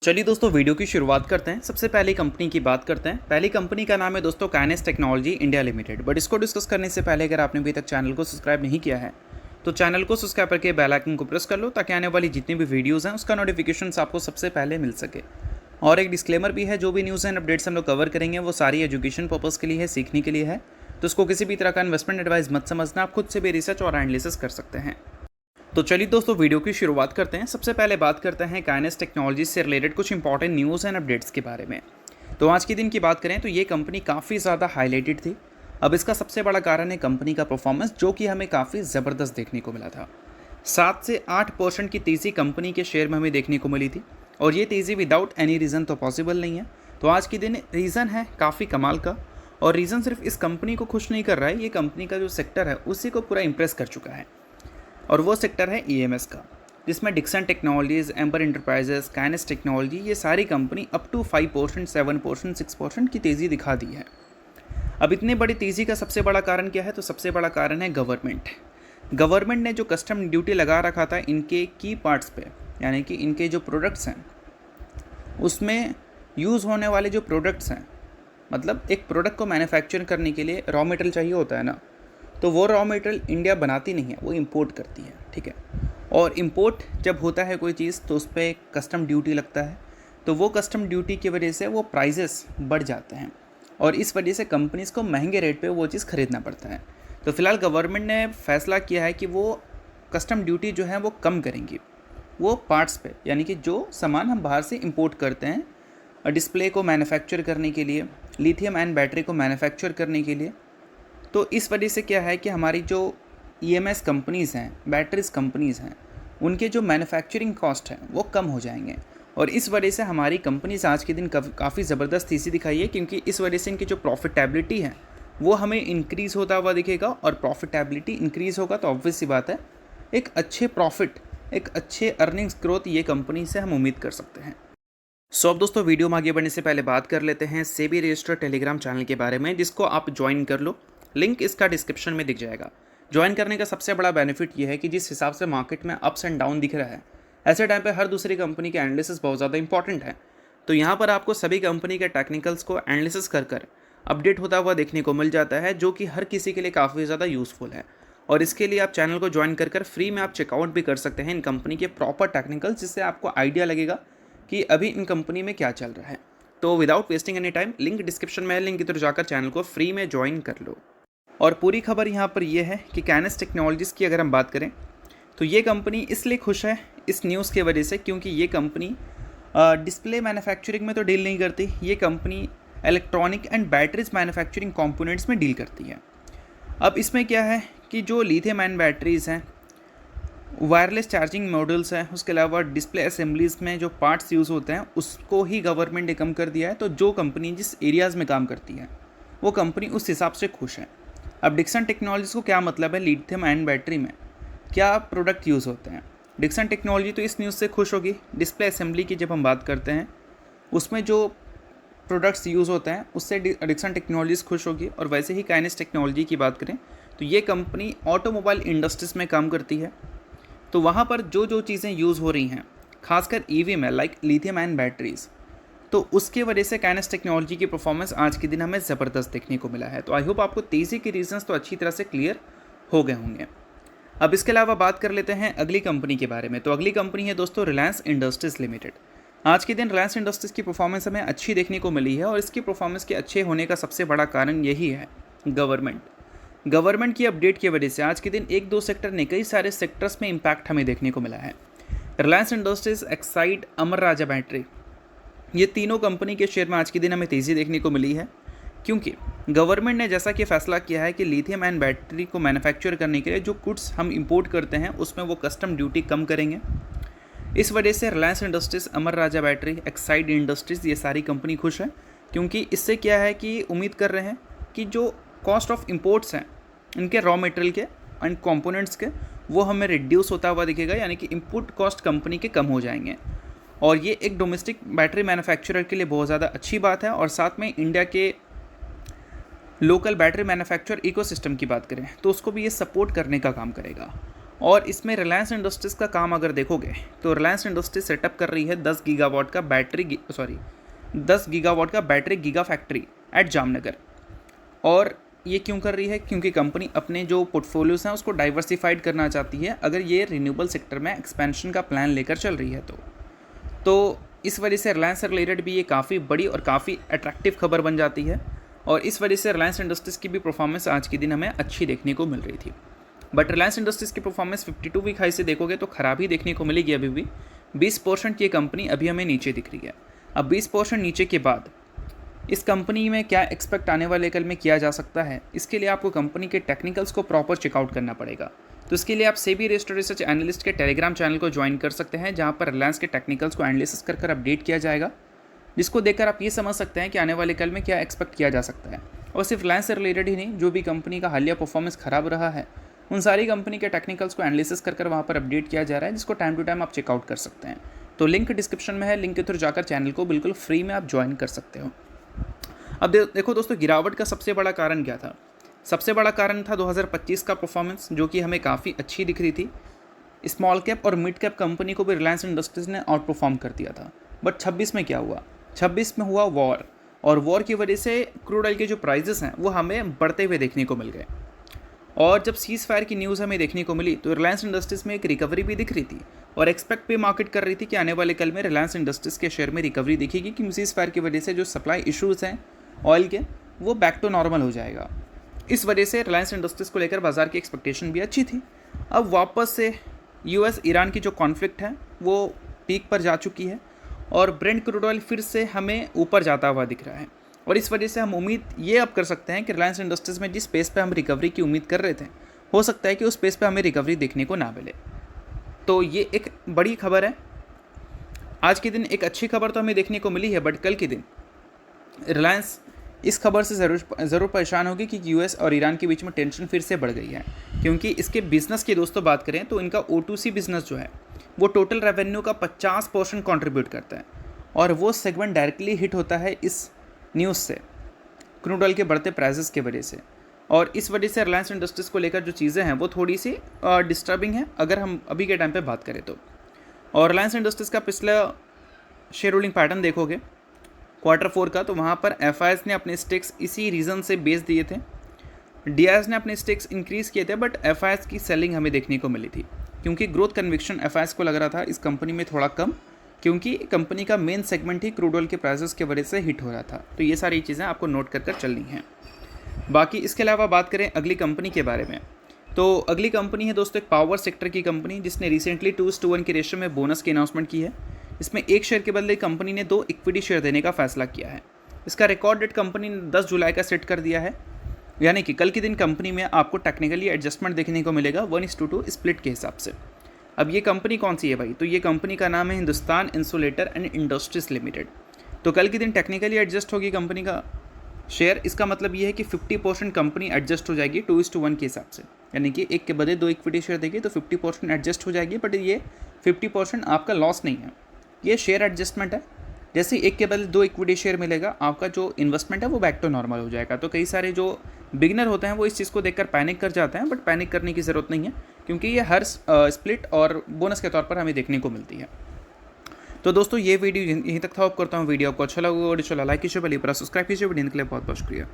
चलिए दोस्तों वीडियो की शुरुआत करते हैं। सबसे पहले कंपनी की बात करते हैं। पहली कंपनी का नाम है दोस्तों kinase technology India limited. But इसको डिस्कस करने से पहले अगर आपने अभी तक चैनल को सब्सक्राइब नहीं किया है तो चैनल को सब्सक्राइब करके बेल आइकन को प्रेस कर लो ताकि आने वाली जितनी भी वीडियोज़ हैं उसका नोटिफिकेशन आपको सबसे पहले मिल सके। और एक डिस्क्लेमर भी है, जो भी न्यूज़ एंड अपडेट्स हम लोग कवर करेंगे वो सारी एजुकेशन पर्पज़ के लिए है, सीखने के लिए है। तो इसको किसी भी तरह का इन्वेस्टमेंट एडवाइस मत समझना, आप खुद से भी रिसर्च और एनालिसिस कर सकते हैं। तो चलिए दोस्तों वीडियो की शुरुआत करते हैं। सबसे पहले बात करते हैं काइनेस टेक्नोलॉजी से रिलेटेड कुछ इंपॉर्टेंट न्यूज़ एंड अपडेट्स के बारे में। तो आज के दिन की बात करें तो ये कंपनी काफ़ी ज़्यादा हाईलाइटेड थी। अब इसका सबसे बड़ा कारण है कंपनी का परफॉर्मेंस, जो कि हमें काफ़ी ज़बरदस्त देखने को मिला था। 7 से 8% की तेज़ी कंपनी के शेयर में हमें देखने को मिली थी, और ये तेज़ी विदाउट एनी रीज़न तो पॉसिबल नहीं है। तो आज के दिन रीज़न है काफ़ी कमाल का, और रीज़न सिर्फ इस कंपनी को खुश नहीं कर रहा है, ये कंपनी का जो सेक्टर है उसी को पूरा इंप्रेस कर चुका है। और वो सेक्टर है ईएमएस का, जिसमें Dixon technologies, Amber enterprises, Kaynes technology, ये सारी कंपनी अप टू 5%, 7%, 6% की तेज़ी दिखा दी है। अब इतनी बड़ी तेज़ी का सबसे बड़ा कारण क्या है? तो सबसे बड़ा कारण है गवर्नमेंट ने जो कस्टम ड्यूटी लगा रखा था इनके की पार्ट्स पे, यानी कि इनके जो प्रोडक्ट्स हैं उसमें यूज़ होने वाले जो प्रोडक्ट्स हैं, मतलब एक प्रोडक्ट को मैन्युफैक्चर करने के लिए रॉ मटेरियल चाहिए होता है ना, तो वो रॉ मटेरियल इंडिया बनाती नहीं है, वो इंपोर्ट करती है। ठीक है, और इंपोर्ट जब होता है कोई चीज़ तो उस पर कस्टम ड्यूटी लगता है, तो वो कस्टम ड्यूटी की वजह से वो प्राइजेस बढ़ जाते हैं, और इस वजह से कंपनीज़ को महंगे रेट पे वो चीज़ ख़रीदना पड़ता है। तो फिलहाल गवर्नमेंट ने फैसला किया है कि वो कस्टम ड्यूटी जो है वो कम करेंगी, वो पार्ट्स पे, यानी कि जो सामान हम बाहर से इंपोर्ट करते हैं डिस्प्ले को मैन्युफैक्चर करने के लिए, लिथियम आयन बैटरी को मैन्युफैक्चर करने के लिए। तो इस वजह से क्या है कि हमारी जो ईएमएस कंपनीज़ हैं, बैटरीज कंपनीज़ हैं, उनके जो मैन्युफैक्चरिंग कॉस्ट है वो कम हो जाएंगे, और इस वजह से हमारी कंपनीज आज के दिन काफ़ी ज़बरदस्त तेज़ी दिखाई है, क्योंकि इस वजह से इनकी जो प्रॉफिटेबिलिटी है वो हमें इंक्रीज़ होता हुआ दिखेगा। और प्रॉफिटेबिलिटी इंक्रीज़ होगा तो ऑब्वियस सी बात है एक अच्छे प्रॉफिट, एक अच्छे अर्निंग्स ग्रोथ ये कंपनी से हम उम्मीद कर सकते हैं। सो अब दोस्तों वीडियो में आगे बढ़ने से पहले बात कर लेते हैं सेबी रजिस्टर्ड टेलीग्राम चैनल के बारे में, जिसको आप ज्वाइन कर लो। लिंक इसका डिस्क्रिप्शन में दिख जाएगा। ज्वाइन करने का सबसे बड़ा बेनिफिट ये है कि जिस हिसाब से मार्केट में अप्स एंड डाउन दिख रहा है, ऐसे टाइम पे हर दूसरी कंपनी के एनालिसिस बहुत ज़्यादा इंपॉर्टेंट है। तो यहाँ पर आपको सभी कंपनी के टेक्निकल्स को एनालिसिस कर अपडेट होता हुआ देखने को मिल जाता है, जो कि हर किसी के लिए काफ़ी ज़्यादा यूज़फुल है। और इसके लिए आप चैनल को ज्वाइन कर फ्री में आप चेकआउट भी कर सकते हैं इन कंपनी के प्रॉपर टेक्निकल्स, जिससे आपको आइडिया लगेगा कि अभी इन कंपनी में क्या चल रहा है। तो without wasting any time, link description में है, लिंक की तरफ जाकर चैनल को फ्री में ज्वाइन कर लो। और पूरी खबर यहाँ पर यह है कि काइनेस टेक्नोलॉजीज़ की अगर हम बात करें तो ये कंपनी इसलिए खुश है इस न्यूज़ की वजह से, क्योंकि ये कंपनी डिस्प्ले मैन्युफैक्चरिंग में तो डील नहीं करती, ये company electronic and batteries manufacturing components में डील करती है। अब इसमें क्या है कि जो लिथियम आयन बैटरीज़ हैं, वायरलेस चार्जिंग मॉड्यूल्स हैं, उसके अलावा डिस्प्ले असेंबलीज़ में जो पार्ट्स यूज़ होते हैं उसको ही गवर्नमेंट ने कम कर दिया है। तो जो कंपनी जिस एरियाज़ में काम करती है वो कंपनी उस हिसाब से खुश है। अब डिक्सन टेक्नोलॉजीज़ को क्या मतलब है, लिथियम आयन बैटरी में क्या प्रोडक्ट यूज़ होते हैं। डिक्सन टेक्नोलॉजी तो इस न्यूज़ से खुश होगी। डिस्प्ले असेंबली की जब हम बात करते हैं उसमें जो प्रोडक्ट्स यूज़ होते हैं उससे डिक्सन टेक्नोलॉजीज़ खुश होगी। और वैसे ही काइनेस टेक्नोलॉजी की बात करें तो ये कंपनी ऑटोमोबाइल इंडस्ट्रीज़ में काम करती है। तो वहाँ पर जो जो चीज़ें यूज़ हो रही हैं, खासकर ईवी में, लाइक लिथियम आयन बैटरीज़, तो उसकी वजह से काइनेस टेक्नोलॉजी की परफॉर्मेंस आज के दिन हमें ज़बरदस्त देखने को मिला है। तो आई होप आपको तेज़ी के रीजंस तो अच्छी तरह से क्लियर हो गए होंगे। अब इसके अलावा बात कर लेते हैं अगली कंपनी के बारे में। तो अगली कंपनी है दोस्तों रिलायंस इंडस्ट्रीज़ लिमिटेड। आज के दिन रिलायंस इंडस्ट्रीज़ की परफॉर्मेंस हमें अच्छी देखने को मिली है, और इसकी परफॉर्मेंस के अच्छे होने का सबसे बड़ा कारण यही है गवर्नमेंट की अपडेट की वजह से आज के दिन एक दो सेक्टर ने कई सारे सेक्टर्स में इम्पैक्ट हमें देखने को मिला है। रिलायंस इंडस्ट्रीज़, एक्साइड, अमर राजा बैटरी, ये तीनों कंपनी के शेयर में आज के दिन हमें तेज़ी देखने को मिली है, क्योंकि गवर्नमेंट ने जैसा कि फैसला किया है कि लिथियम आयन बैटरी को मैन्युफैक्चर करने के लिए जो गुड्स हम इंपोर्ट करते हैं उसमें वो कस्टम ड्यूटी कम करेंगे। इस वजह से रिलायंस इंडस्ट्रीज़, अमर राजा बैटरी, एक्साइड इंडस्ट्रीज़, ये सारी कंपनी खुश है, क्योंकि इससे क्या है कि उम्मीद कर रहे हैं कि जो कॉस्ट ऑफ इंपोर्ट्स हैं इनके रॉ मटेरियल के एंड कंपोनेंट्स के, वो हमें रिड्यूस होता हुआ दिखेगा, यानी कि इनपुट कॉस्ट कंपनी के कम हो जाएंगे। और ये एक डोमेस्टिक बैटरी मैन्युफैक्चरर के लिए बहुत ज़्यादा अच्छी बात है। और साथ में इंडिया के लोकल बैटरी मैन्युफैक्चर इकोसिस्टम की बात करें तो उसको भी ये सपोर्ट करने का काम करेगा। और इसमें रिलायंस इंडस्ट्रीज़ का काम अगर देखोगे तो रिलायंस इंडस्ट्रीज सेटअप कर रही है 10 गीगावाट का battery giga factory eight Jamnagar. और ये क्यों कर रही है? क्योंकि कंपनी अपने जो पोर्टफोलियोज हैं उसको डाइवर्सिफाइड करना चाहती है अगर ये रिन्यूएबल सेक्टर में एक्सपेंशन का प्लान लेकर चल रही है तो इस वजह से रिलायंस से रिलेटेड भी ये काफ़ी बड़ी और काफ़ी अट्रैक्टिव खबर बन जाती है। और इस वजह से रिलायंस इंडस्ट्रीज़ की भी परफॉर्मेंस आज के दिन हमें अच्छी देखने को मिल रही थी। बट रिलायंस इंडस्ट्रीज़ की परफॉर्मेंस 52 वीक हाई से देखोगे तो ख़राब ही देखने को मिलेगी। अभी भी 20% ये कंपनी अभी हमें नीचे दिख रही है। अब 20% नीचे के बाद इस कंपनी में क्या एक्सपेक्ट आने वाले कल में किया जा सकता है, इसके लिए आपको कंपनी के टेक्निकल्स को प्रॉपर चेकआउट करना पड़ेगा। तो इसके लिए आप सेबी रजिस्टर्ड रिसर्च एनालिस्ट के टेलीग्राम चैनल को ज्वाइन कर सकते हैं, जहां पर रिलायंस के टेक्निकल्स को एनालिसिस कर अपडेट किया जाएगा, जिसको देखकर आप ये समझ सकते हैं कि आने वाले कल में क्या एक्सपेक्ट किया जा सकता है। और सिर्फ रिलायंस से रिलेटेड ही नहीं, जो भी कंपनी का हालिया परफॉर्मेंस खराब रहा है उन सारी कंपनी के टेक्निकल्स को एनालिसिस कर वहाँ पर अपडेट किया जा रहा है, जिसको टाइम टू टाइम आप चेकआउट कर सकते हैं। तो लिंक डिस्क्रिप्शन में है, लिंक के थ्रू जाकर चैनल को बिल्कुल फ्री में आप ज्वाइन कर सकते हो। अब देखो दोस्तों, गिरावट का सबसे बड़ा कारण क्या था? सबसे बड़ा कारण था 2025 का परफॉर्मेंस, जो कि हमें काफ़ी अच्छी दिख रही थी। स्मॉल कैप और मिड कैप कंपनी को भी रिलायंस इंडस्ट्रीज़ ने आउट परफॉर्म कर दिया था। बट 26 में क्या हुआ? 26 में हुआ वॉर, और वॉर की वजह से क्रूड ऑयल के जो प्राइजेस हैं वो हमें बढ़ते हुए देखने को मिल गए। और जब सीज़ फायर की न्यूज़ हमें देखने को मिली तो रिलायंस इंडस्ट्रीज़ में एक रिकवरी भी दिख रही थी, और एक्सपेक्ट भी मार्केट कर रही थी कि आने वाले कल में रिलायंस इंडस्ट्रीज़ के शेयर में रिकवरी दिखेगी, क्योंकि सीज़ फायर की वजह से जो सप्लाई इशूज़ हैं ऑयल के वो बैक टू नॉर्मल हो जाएगा। इस वजह से रिलायंस इंडस्ट्रीज़ को लेकर बाजार की एक्सपेक्टेशन भी अच्छी थी। अब वापस से यूएस ईरान की जो कॉन्फ्लिक्ट है वो पीक पर जा चुकी है, और ब्रेंट क्रूड ऑयल फिर से हमें ऊपर जाता हुआ दिख रहा है। और इस वजह से हम उम्मीद ये अब कर सकते हैं कि रिलायंस इंडस्ट्रीज़ में जिस स्पेस पे हम रिकवरी की उम्मीद कर रहे थे, हो सकता है कि उस स्पेस पे हमें रिकवरी देखने को ना मिले। तो ये एक बड़ी खबर है। आज के दिन एक अच्छी खबर तो हमें देखने को मिली है, बट कल के दिन रिलायंस इस खबर से ज़रूर परेशान होगी कि यूएस और ईरान के बीच में टेंशन फिर से बढ़ गई है। क्योंकि इसके बिज़नेस की दोस्तों बात करें तो इनका O2C बिज़नेस जो है वो टोटल रेवेन्यू का 50% कंट्रीब्यूट करता है, और वो सेगमेंट डायरेक्टली हिट होता है इस न्यूज़ से, क्रूड ऑयल के बढ़ते प्राइसेस की वजह से। और इस वजह से रिलायंस इंडस्ट्रीज़ को लेकर जो चीज़ें हैं वो थोड़ी सी डिस्टर्बिंग है अगर हम अभी के टाइम पे बात करें तो। और रिलायंस इंडस्ट्रीज़ का पिछला शेयर होल्डिंग पैटर्न देखोगे Q4 का, तो वहाँ पर FIS ने अपने स्टेक्स इसी रीज़न से बेच दिए थे। DIS ने अपने स्टेक्स इंक्रीज़ किए थे, बट FIS की सेलिंग हमें देखने को मिली थी, क्योंकि ग्रोथ कन्विक्शन FIS को लग रहा था इस कंपनी में थोड़ा कम, क्योंकि कंपनी का मेन सेगमेंट ही क्रूड ऑयल के प्राइसेस की वजह से हिट हो रहा था। तो ये सारी चीज़ें आपको नोट कर चलनी हैं। बाकी इसके अलावा बात करें अगली कंपनी के बारे में, तो अगली कंपनी है दोस्तों एक पावर सेक्टर की कंपनी, जिसने रिसेंटली 2:1 की रेशियो में बोनस की अनाउंसमेंट की है। इसमें एक शेयर के बदले कंपनी ने 2 इक्विटी शेयर देने का फैसला किया है। इसका रिकॉर्ड डेट कंपनी ने 10 जुलाई का सेट कर दिया है, यानी कि कल के दिन कंपनी में आपको टेक्निकली एडजस्टमेंट देखने को मिलेगा 1:2 स्प्लिट के हिसाब से। अब ये कंपनी कौन सी है भाई? तो ये कंपनी का नाम है Hindustan insulator and industries limited. तो कल के दिन टेक्निकली एडजस्ट होगी कंपनी का शेयर। इसका मतलब ये है कि 50% कंपनी एडजस्ट हो जाएगी 2:1 के हिसाब से, यानी कि एक के बदले 2 इक्विटी शेयर देगी तो 50% एडजस्ट हो जाएगी। बट ये 50% आपका लॉस नहीं है, ये शेयर एडजस्टमेंट है। जैसे एक के बदले 2 इक्विटी शेयर मिलेगा, आपका जो इन्वेस्टमेंट है वो बैक टू नॉर्मल हो जाएगा। तो कई सारे जो बिगनर होते हैं वो इस चीज़ को देखकर पैनिक कर जाते हैं, बट पैनिक करने की ज़रूरत नहीं है, क्योंकि ये हर स्प्लिट और बोनस के तौर पर हमें देखने को मिलती है। तो दोस्तों ये वीडियो यहीं तक था। होप करता हूँ वीडियो आपको अच्छा लगा। वीडियो लाइक कीजिए, सब्सक्राइब कीजिए। वीडियो के लिए बहुत बहुत शुक्रिया।